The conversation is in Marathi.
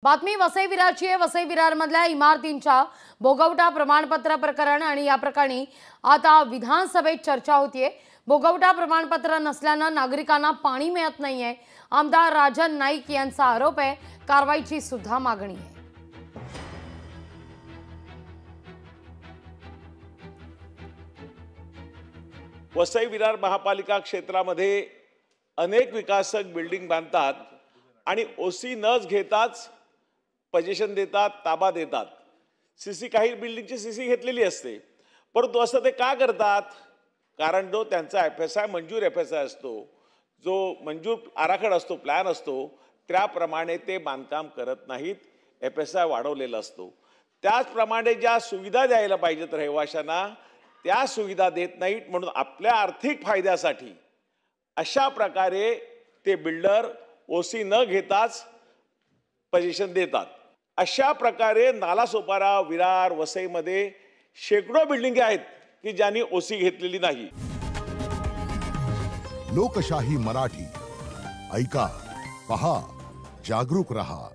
बातमी वसई विरारची आहे। वसई विरारमधल्या इमारतींच्या भोगवटा प्रमाणपत्र प्रकरण आणि या प्रकरणी आता विधानसभेत चर्चा होतीये। भोगवटा प्रमाणपत्र नसल्याने नागरिकांना पाणी मिळत नाहीये। आमदार राजन नाईक यांचा आरोप आहे। कारवाईची सुद्धा मागणी आहे। वसई विरार महापालिका क्षेत्रामध्ये अनेक विकासक बिल्डिंग बांधतात आणि ओसी नच घेताच पोझिशन देतात, ताबा देतात। सीसी काही बिल्डिंगची सीसी घेतलेली असते, परंतु असं ते का करतात? कारण जो त्यांचा एफएसआय मंजूर एफएसआय असतो, जो मंजूर आराखडा असतो, प्लॅन असतो, त्याप्रमाणे ते बांधकाम करत नाहीत। एफएसआय वाढवलेला असतो, त्याचप्रमाणे ज्या सुविधा द्यायला पाहिजेत रहिवाशांना त्या सुविधा देत नाहीत। म्हणून आपल्या आर्थिक फायद्यासाठी अशा प्रकारे ते बिल्डर ओसी न घेताच पोझिशन देतात। अशा प्रकारे नालासोपारा, विरार, वसईमध्ये शेकडो बिल्डिंग आहेत की ज्यांनी ओसी घेतलेली नाही। लोकशाही मराठी ऐका, पहा, जागरूक रहा।